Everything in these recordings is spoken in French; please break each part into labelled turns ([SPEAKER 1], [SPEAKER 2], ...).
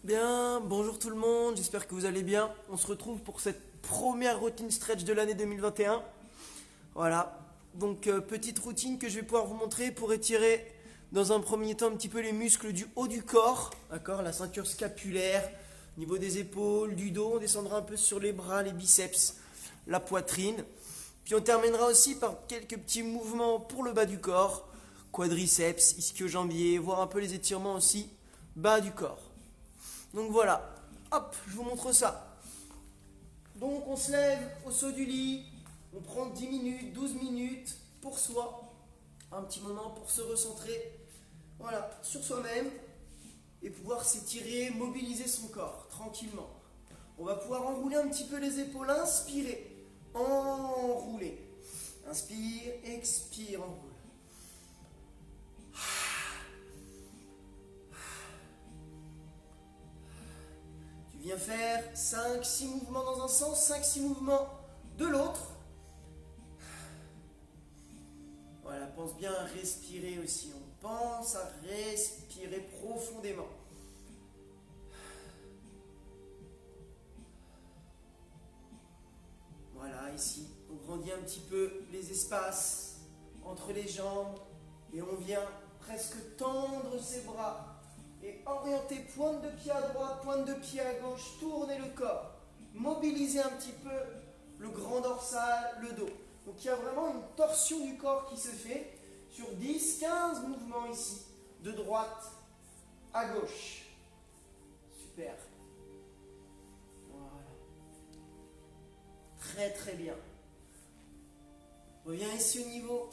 [SPEAKER 1] Bien, bonjour tout le monde, j'espère que vous allez bien. On se retrouve pour cette première routine stretch de l'année 2021. Voilà, donc petite routine que je vais pouvoir vous montrer pour étirer dans un premier temps un petit peu les muscles du haut du corps, d'accord, la ceinture scapulaire, au niveau des épaules, du dos, on descendra un peu sur les bras, les biceps, la poitrine. Puis on terminera aussi par quelques petits mouvements pour le bas du corps, quadriceps, ischio-jambier, voir un peu les étirements aussi bas du corps. Donc voilà, hop, je vous montre ça. Donc on se lève au saut du lit, on prend 10 minutes, 12 minutes pour soi, un petit moment pour se recentrer, voilà, sur soi-même et pouvoir s'étirer, mobiliser son corps tranquillement. On va pouvoir enrouler un petit peu les épaules, inspirer, enrouler. Inspire, expire, enroule. Tu viens faire 5-6 mouvements dans un sens, 5-6 mouvements de l'autre. Voilà, pense bien à respirer aussi. On pense à respirer profondément. Voilà, ici, on grandit un petit peu les espaces entre les jambes et on vient presque tendre ses bras et orienter pointe de pied à droite, pointe de pied à gauche, tourner le corps, mobiliser un petit peu le grand dorsal, le dos. Donc il y a vraiment une torsion du corps qui se fait sur 10-15 mouvements ici, de droite à gauche. Super. Voilà. Très très bien. Reviens ici au niveau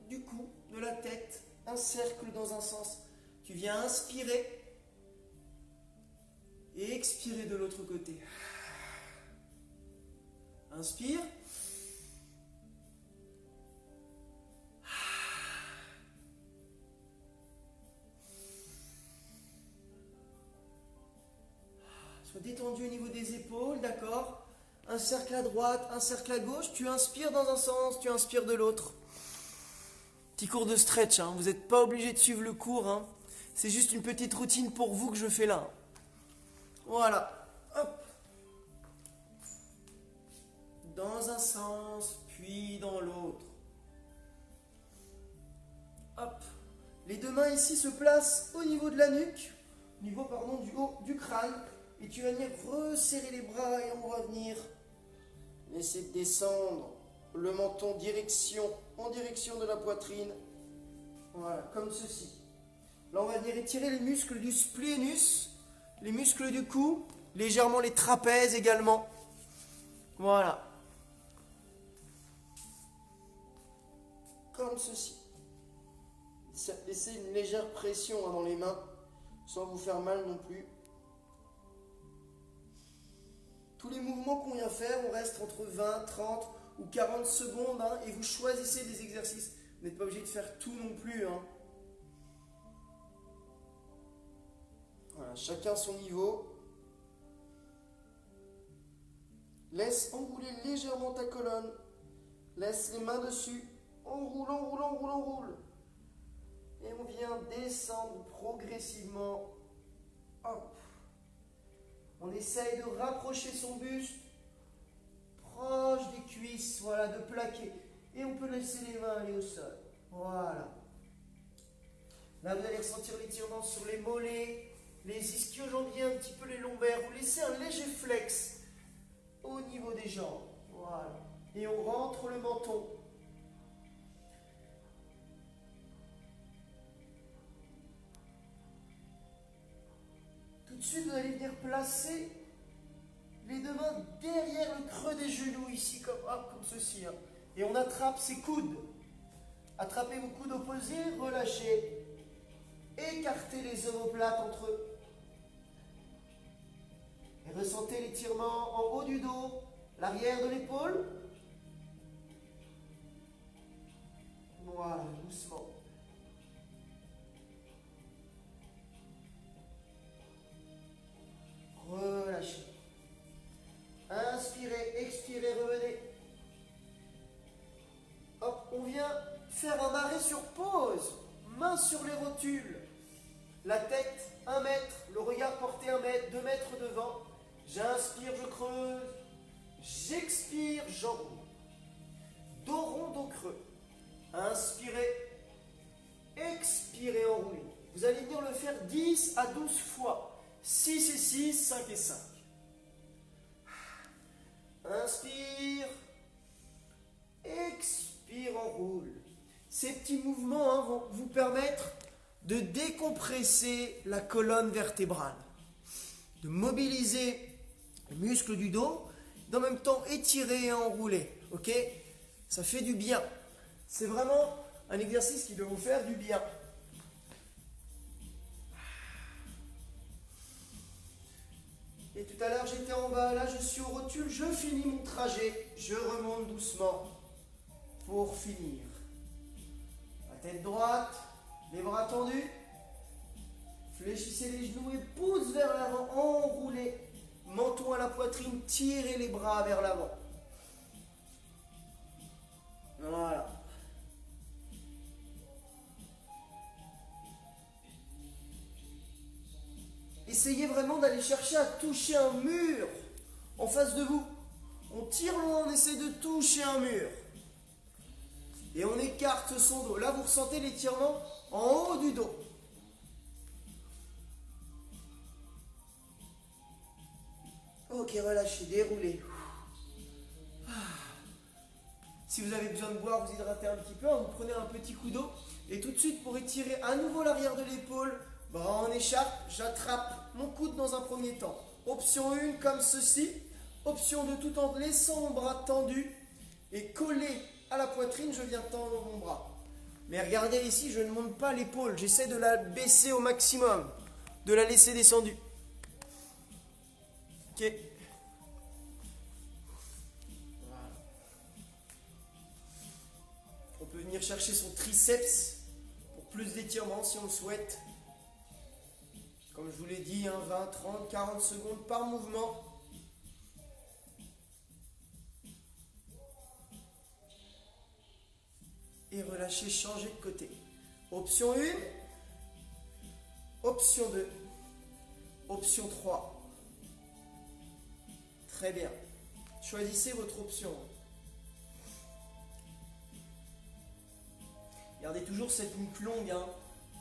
[SPEAKER 1] du cou, de la tête, un cercle dans un sens. Tu viens inspirer et expirer de l'autre côté. Inspire. Sois détendu au niveau des épaules, d'accord? Un cercle à droite, un cercle à gauche. Tu inspires dans un sens, tu inspires de l'autre. Petit cours de stretch, hein. Vous n'êtes pas obligé de suivre le cours, hein. C'est juste une petite routine pour vous que je fais là. Voilà. Hop. Dans un sens, puis dans l'autre. Hop. Les deux mains ici se placent au niveau de la nuque, au niveau du haut du crâne. Et tu vas venir resserrer les bras et on va venir laisser descendre le menton en direction de la poitrine. Voilà, comme ceci. Là, on va venir étirer les muscles du splénus, les muscles du cou, légèrement les trapèzes également. Voilà. Comme ceci. Laissez une légère pression dans les mains, sans vous faire mal non plus. Tous les mouvements qu'on vient faire, on reste entre 20, 30 ou 40 secondes, hein, et vous choisissez des exercices. Vous n'êtes pas obligé de faire tout non plus, hein. Voilà, chacun son niveau. Laisse enrouler légèrement ta colonne. Laisse les mains dessus. Enroule, enroule, enroule, enroule. Et on vient descendre progressivement. Hop. On essaye de rapprocher son buste proche des cuisses, voilà, de plaquer. Et on peut laisser les mains aller au sol. Voilà. Là, vous allez ressentir l'étirement sur les mollets, les ischio-jambiers, un petit peu les lombaires. Vous laissez un léger flex au niveau des jambes. Voilà. Et on rentre le menton. Tout de suite, vous allez venir placer les deux mains derrière le creux des genoux, ici, comme ceci. Hein. Et on attrape ses coudes. Attrapez vos coudes opposés, relâchez. Écartez les omoplates entre eux. Et ressentez l'étirement en haut du dos, l'arrière de l'épaule. Voilà, doucement. Relâchez. Inspirez, expirez, revenez. Hop, on vient faire un arrêt sur pause. Main sur les rotules. La tête 1 mètre, le regard porté 1 j'enroule. Dos rond, dos creux. Inspirez, expirez, enroulez. Vous allez venir le faire 10 à 12 fois. 6 et 6, 5 et 5. Inspire, expire, enroule. Ces petits mouvements vont vous permettre de décompresser la colonne vertébrale, de mobiliser les muscles du dos, d'en même temps étirer et enrouler. Ok? Ça fait du bien. C'est vraiment un exercice qui doit vous faire du bien. Et tout à l'heure j'étais en bas, là je suis au rotule, je finis mon trajet, je remonte doucement pour finir. La tête droite, les bras tendus, fléchissez les genoux et pousse vers l'avant, enroulez, menton à la poitrine, tirez les bras vers l'avant. Voilà. Essayez vraiment d'aller chercher à toucher un mur en face de vous. On tire loin, on essaie de toucher un mur. Et on écarte son dos. Là, vous ressentez l'étirement en haut du dos. Ok, relâchez, déroulez. Si vous avez besoin de boire, vous hydratez un petit peu, vous prenez un petit coup d'eau. Et tout de suite, pour étirer à nouveau l'arrière de l'épaule, bras en écharpe, j'attrape mon coude dans un premier temps. Option 1, comme ceci. Option 2, tout en laissant mon bras tendu et collé à la poitrine, je viens tendre mon bras. Mais regardez ici, je ne monte pas l'épaule. J'essaie de la baisser au maximum, de la laisser descendue. Ok. Voilà. On peut venir chercher son triceps pour plus d'étirement si on le souhaite. Comme je vous l'ai dit, 20, 30, 40 secondes par mouvement. Et relâchez, changez de côté. Option 1, option 2, option 3. Très bien. Choisissez votre option. Gardez toujours cette nuque longue,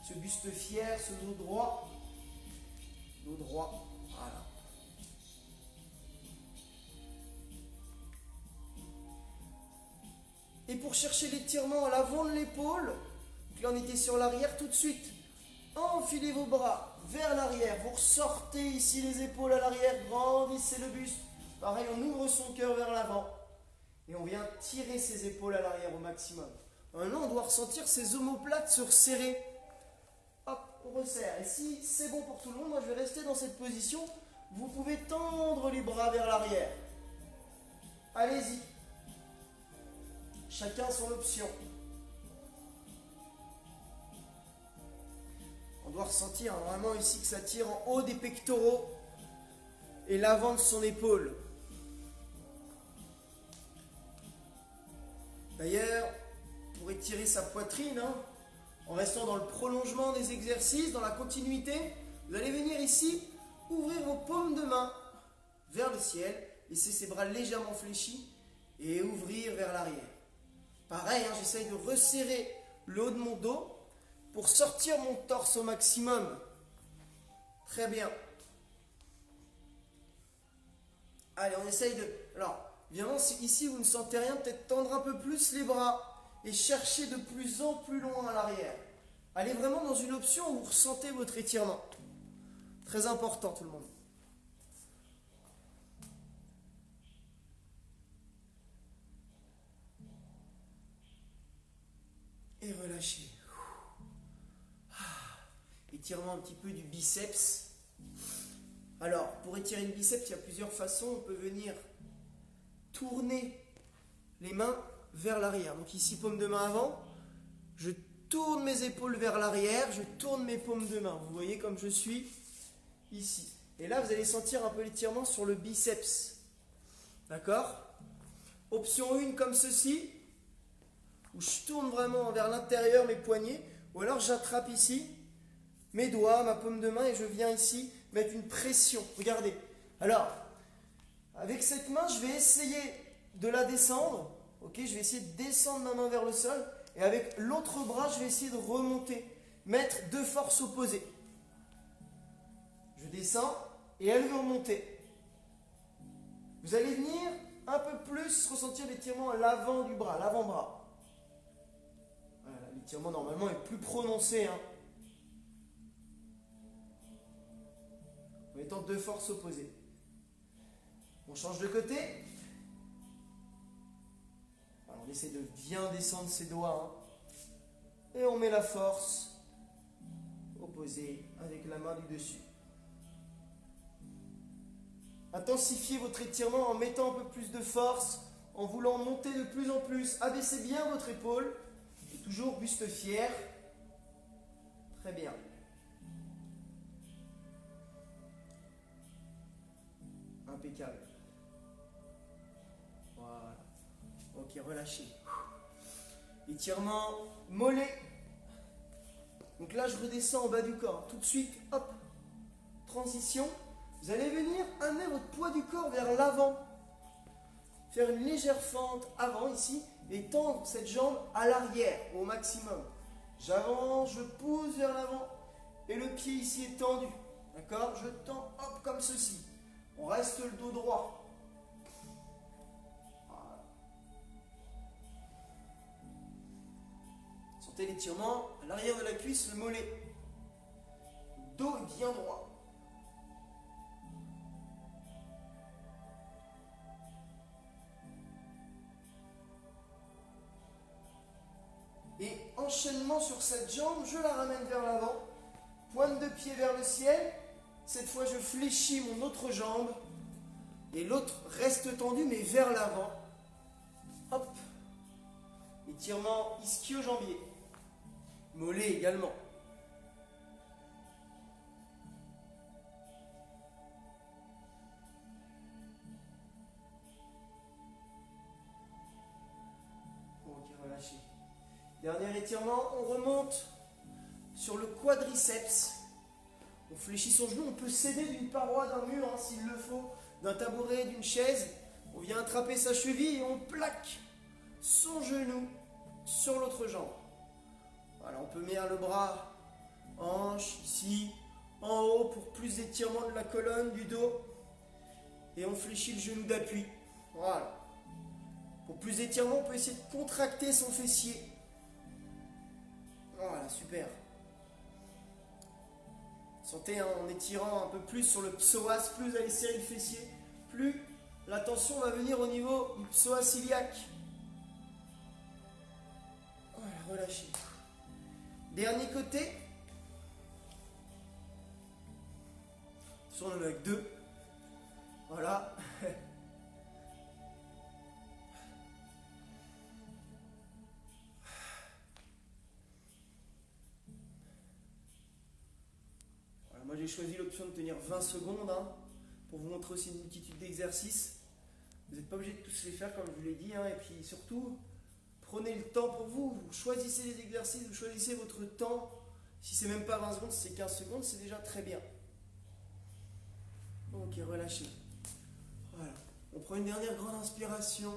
[SPEAKER 1] ce buste fier, ce dos droit. Dos droit, voilà. Et pour chercher l'étirement à l'avant de l'épaule, donc là on était sur l'arrière, tout de suite, enfilez vos bras vers l'arrière, vous ressortez ici les épaules à l'arrière, grandissez le buste. Pareil, on ouvre son cœur vers l'avant et on vient tirer ses épaules à l'arrière au maximum. Maintenant, on doit ressentir ses omoplates se resserrer. Hop, on resserre. Et si c'est bon pour tout le monde, moi je vais rester dans cette position. Vous pouvez tendre les bras vers l'arrière. Allez-y. Chacun son option. On doit ressentir vraiment ici que ça tire en haut des pectoraux et l'avant de son épaule. D'ailleurs, pour étirer sa poitrine, en restant dans le prolongement des exercices, dans la continuité, vous allez venir ici, ouvrir vos paumes de main vers le ciel, laisser ses bras légèrement fléchis et ouvrir vers l'arrière. Pareil, j'essaye de resserrer le haut de mon dos pour sortir mon torse au maximum. Très bien. Allez, on essaye de... Alors, évidemment, si ici vous ne sentez rien, peut-être tendre un peu plus les bras et chercher de plus en plus loin à l'arrière. Allez vraiment dans une option où vous ressentez votre étirement. Très important, tout le monde. Et relâchez. Étirement un petit peu du biceps. Alors, pour étirer le biceps, il y a plusieurs façons. On peut venir tourner les mains vers l'arrière. Donc ici, paume de main avant. Je tourne mes épaules vers l'arrière. Je tourne mes paumes de main. Vous voyez comme je suis ici. Et là, vous allez sentir un peu l'étirement sur le biceps. D'accord? Option 1 comme ceci, où je tourne vraiment vers l'intérieur mes poignets. Ou alors j'attrape ici mes doigts, ma paume de main et je viens ici mettre une pression. Regardez. Alors, avec cette main, je vais essayer de la descendre. Ok, je vais essayer de descendre ma main vers le sol. Et avec l'autre bras, je vais essayer de remonter. Mettre deux forces opposées. Je descends et elle veut remonter. Vous allez venir un peu plus ressentir l'étirement à l'avant du bras, l'avant-bras. Voilà, l'étirement normalement est plus prononcé. En mettant deux forces opposées. On change de côté. Alors, on essaie de bien descendre ses doigts. Et on met la force opposée avec la main du dessus. Intensifiez votre étirement en mettant un peu plus de force, en voulant monter de plus en plus. Abaissez bien votre épaule. Et toujours buste fier. Très bien. Impeccable. Voilà. Ok, relâchez. Étirement mollet. Donc là, je redescends en bas du corps. Tout de suite, hop. Transition. Vous allez venir amener votre poids du corps vers l'avant. Faire une légère fente avant ici et tendre cette jambe à l'arrière au maximum. J'avance, je pousse vers l'avant et le pied ici est tendu. D'accord? Je tends, hop, comme ceci. On reste le dos droit. Voilà. Sentez l'étirement à l'arrière de la cuisse, le mollet. Le dos est bien droit. Et enchaînement sur cette jambe, je la ramène vers l'avant. Pointe de pied vers le ciel. Cette fois, je fléchis mon autre jambe. Et l'autre reste tendu, mais vers l'avant. Hop. Étirement ischio-jambier. Mollet également. Ok, relâchez. Dernier étirement, on remonte sur le quadriceps. On fléchit son genou, on peut s'aider d'une paroi, d'un mur, s'il le faut, d'un tabouret, d'une chaise. On vient attraper sa cheville et on plaque son genou sur l'autre jambe. Voilà, on peut mettre le bras, hanche, ici, en haut pour plus d'étirement de la colonne, du dos. Et on fléchit le genou d'appui. Voilà. Pour plus d'étirement, on peut essayer de contracter son fessier. Voilà, super. Sentez en étirant un peu plus sur le psoas, plus vous allez serrer le fessier, plus la tension va venir au niveau du psoas iliaque. Voilà, relâchez. Dernier côté. On en a avec deux. Voilà. Moi j'ai choisi l'option de tenir 20 secondes pour vous montrer aussi une multitude d'exercices. Vous n'êtes pas obligé de tous les faire comme je vous l'ai dit. Et puis surtout, prenez le temps pour vous. Vous choisissez les exercices, vous choisissez votre temps. Si c'est même pas 20 secondes, si c'est 15 secondes, c'est déjà très bien. Ok, relâchez. Voilà. On prend une dernière grande inspiration.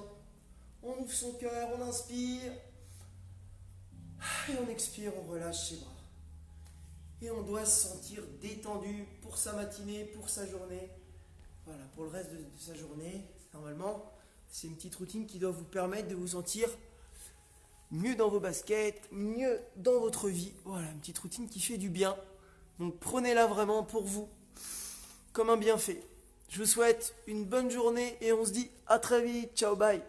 [SPEAKER 1] On ouvre son cœur, on inspire. Et on expire, on relâche ses bras. Et on doit se sentir détendu pour sa matinée, pour sa journée. Voilà, pour le reste de sa journée, normalement, c'est une petite routine qui doit vous permettre de vous sentir mieux dans vos baskets, mieux dans votre vie. Voilà, une petite routine qui fait du bien. Donc prenez-la vraiment pour vous, comme un bienfait. Je vous souhaite une bonne journée et on se dit à très vite. Ciao, bye.